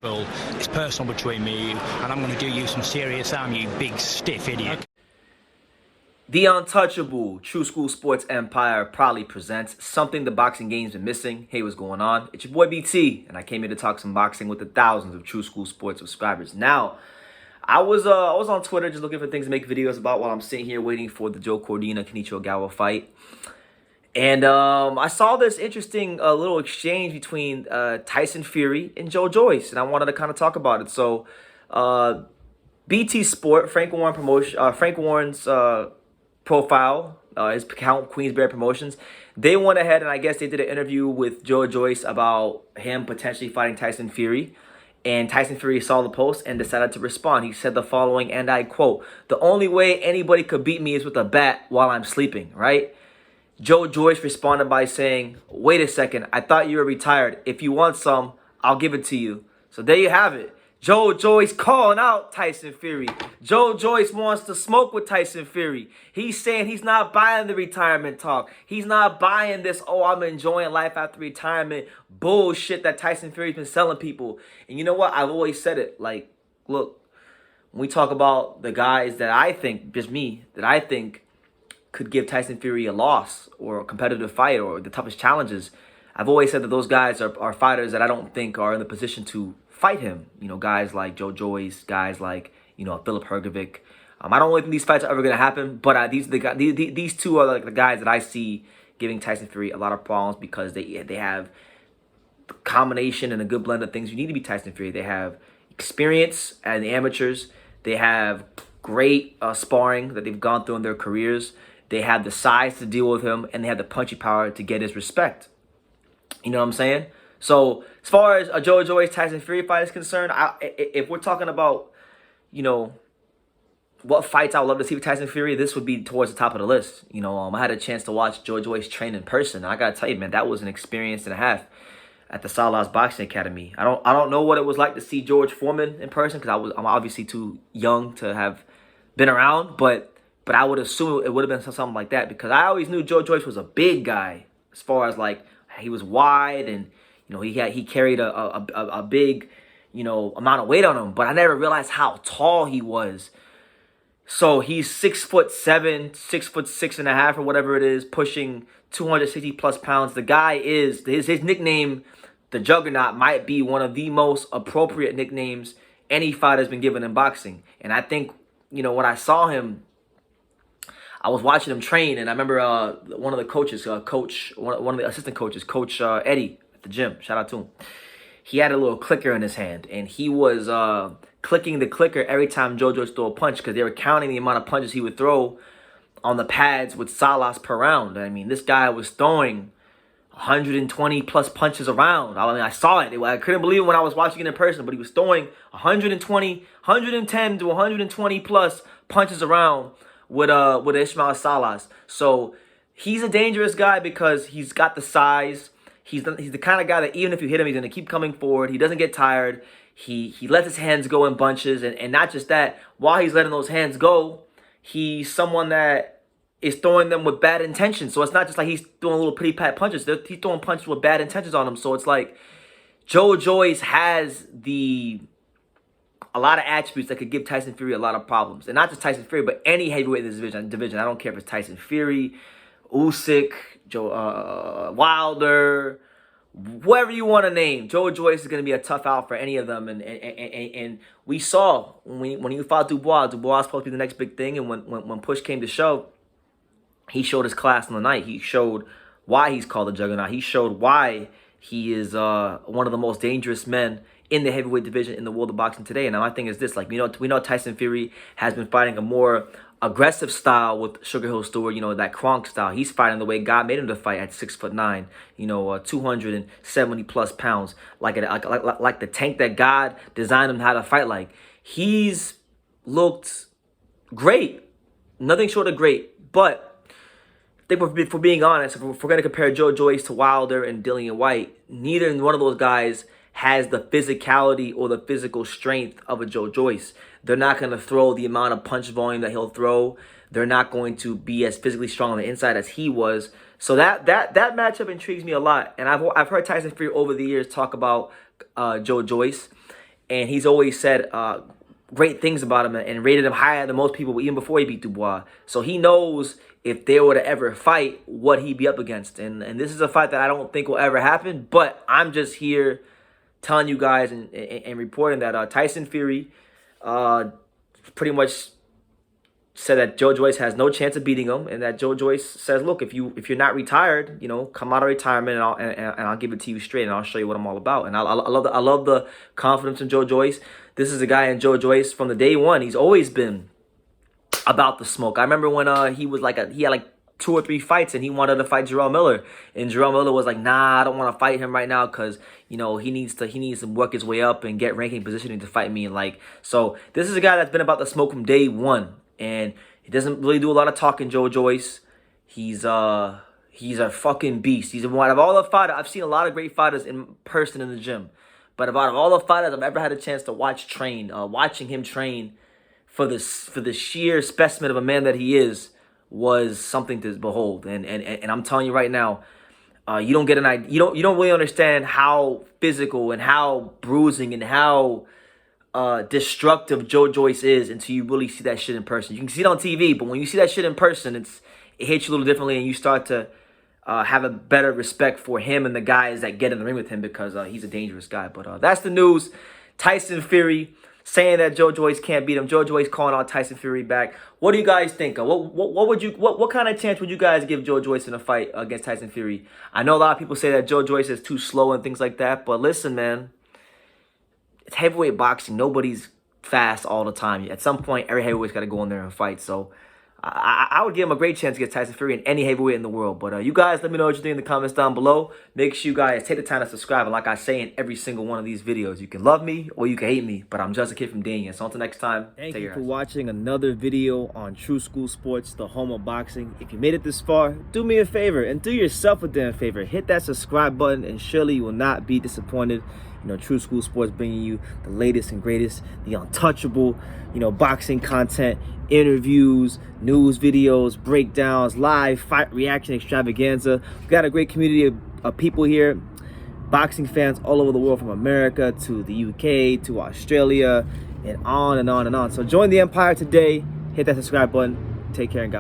Well, it's personal between me and you, and I'm going to do you some serious harm, you big stiff idiot. The untouchable True School Sports Empire proudly presents something the boxing game's been missing. Hey, what's going on? It's your boy BT, and I came here to talk some boxing with the thousands of True School Sports subscribers. Now, I was on Twitter just looking for things to make videos about while I'm sitting here waiting for the Joe Cordina-Kenichiro Ogawa fight. And I saw this interesting little exchange between Tyson Fury and Joyce, and I wanted to kind of talk about it. So, BT Sport, Frank Warren's profile, his account, Queensberry Promotions, they went ahead and I guess they did an interview with Joyce about him potentially fighting Tyson Fury. And Tyson Fury saw the post and decided to respond. He said the following, and I quote, "The only way anybody could beat me is with a bat while I'm sleeping," right? Joyce responded by saying, "Wait a second, I thought you were retired. If you want some, I'll give it to you." So there you have it. Joyce calling out Tyson Fury. Joyce wants to smoke with Tyson Fury. He's saying he's not buying the retirement talk. He's not buying this, oh, I'm enjoying life after retirement bullshit that Tyson Fury's been selling people. And you know what? I've always said it. Like, look, when we talk about the guys that I think, just me, that I think could give Tyson Fury a loss or a competitive fight or the toughest challenges, I've always said that those guys are fighters that I don't think are in the position to fight him. You know, guys like Joyce, guys like, you know, Philip Hrgovic. I don't really think these fights are ever going to happen, but these two are like the guys that I see giving Tyson Fury a lot of problems because they have the combination and a good blend of things you need to be Tyson Fury. They have experience as the amateurs. They have great sparring that they've gone through in their careers. They have the size to deal with him, and they have the punchy power to get his respect. You know what I'm saying? So as far as a Joyce Tyson Fury fight is concerned, if we're talking about, you know, what fights I would love to see with Tyson Fury, this would be towards the top of the list. You know, I had a chance to watch Joyce train in person. And I gotta tell you, man, that was an experience and a half at the Salas Boxing Academy. I don't know what it was like to see George Foreman in person because I'm obviously too young to have been around, but I would assume it would have been something like that because I always knew Joyce was a big guy as far as like he was wide and, you know, he carried a big, you know, amount of weight on him, but I never realized how tall he was. So he's 6'7", 6'6.5" or whatever it is, pushing 260 plus pounds. The guy is his nickname, the Juggernaut, might be one of the most appropriate nicknames any fighter's been given in boxing. And I think, you know, when I saw him, I was watching him train, and I remember one of the coaches, one of the assistant coaches, Coach Eddie at the gym, shout out to him. He had a little clicker in his hand, and he was clicking the clicker every time Joyce threw a punch because they were counting the amount of punches he would throw on the pads with Salas per round. I mean, this guy was throwing 120 plus punches around. I mean, I saw it. I couldn't believe it when I was watching it in person, but he was throwing 110 to 120 plus punches around with Ismael Salas. So he's a dangerous guy because he's got the size. He's the kind of guy that even if you hit him, he's going to keep coming forward. He doesn't get tired. He lets his hands go in bunches. And not just that, while he's letting those hands go, he's someone that is throwing them with bad intentions. So it's not just like he's throwing little pity-pat punches. He's throwing punches with bad intentions on him. So it's like Joyce has a lot of attributes that could give Tyson Fury a lot of problems. And not just Tyson Fury, but any heavyweight in this division. I don't care if it's Tyson Fury, Usyk, Wilder, whoever you want to name. Joyce is going to be a tough out for any of them. And we saw when he fought Dubois was supposed to be the next big thing. And when push came to shove, he showed his class on the night. He showed why he's called the Juggernaut. He showed why he is one of the most dangerous men in the heavyweight division in the world of boxing today. And my thing is this, like, we know Tyson Fury has been fighting a more aggressive style with Sugar Hill Stewart, you know, that Kronk style. He's fighting the way God made him to fight at 6'9", you know, 270 plus pounds, like the tank that God designed him how to fight like. He's looked great, nothing short of great, but I think if we're being honest, if we're going to compare Joyce to Wilder and Dillian White, neither one of those guys has the physicality or the physical strength of a Joyce. They're not going to throw the amount of punch volume that he'll throw. They're not going to be as physically strong on the inside as he was. So that matchup intrigues me a lot. And I've heard Tyson Fury over the years talk about Joyce. and he's always said great things about him and rated him higher than most people even before he beat Dubois. So he knows if they were to ever fight, what he'd be up against. And this is a fight that I don't think will ever happen, but I'm just here telling you guys and reporting that Tyson Fury pretty much said that Joyce has no chance of beating him, and that Joyce says, look, if you're not retired, you know, come out of retirement and I'll give it to you straight, and I'll show you what I'm all about. And I love the confidence in Joyce. This is a guy in Joyce from the day one. He's always been about the smoke. I remember when he had like 2 or 3 fights and he wanted to fight Jarrell Miller, and Jarrell Miller was like, nah, I don't want to fight him right now because, you know, he needs to work his way up and get ranking positioning to fight me. And like, so this is a guy that's been about the smoke from day one, and he doesn't really do a lot of talking. Joyce, he's a fucking beast. He's one of all the fighters. I've seen a lot of great fighters in person in the gym, but out of all the fighters I've ever had a chance to watch watching him train for the sheer specimen of a man that he is was something to behold. And I'm telling you right now, you don't get an idea. You don't really understand how physical and how bruising and how destructive Joyce is until you really see that shit in person. You can see it on TV, but when you see that shit in person, it hits you a little differently, and you start to have a better respect for him and the guys that get in the ring with him, because he's a dangerous guy. But that's the news. Tyson Fury saying that Joyce can't beat him. Joyce calling out Tyson Fury back. What do you guys think? What kind of chance would you guys give Joyce in a fight against Tyson Fury? I know a lot of people say that Joyce is too slow and things like that, but listen, man, it's heavyweight boxing. Nobody's fast all the time. At some point, every heavyweight's got to go in there and fight. So I would give him a great chance against Tyson Fury and any heavyweight in the world. But you guys, let me know what you think in the comments down below. Make sure you guys take the time to subscribe. And like I say in every single one of these videos, you can love me or you can hate me, but I'm just a kid from Dania. So until next time, thank you for watching another video on True School Sports, the home of boxing. If you made it this far, do me a favor and do yourself a damn favor. Hit that subscribe button, and surely you will not be disappointed. You know, True School Sports bringing you the latest and greatest, the untouchable, you know, boxing content, interviews, news videos, breakdowns, live fight reaction extravaganza. We've got a great community of people here, boxing fans all over the world, from America to the UK to Australia, and on and on and on. So join the empire today. Hit that subscribe button. Take care and God.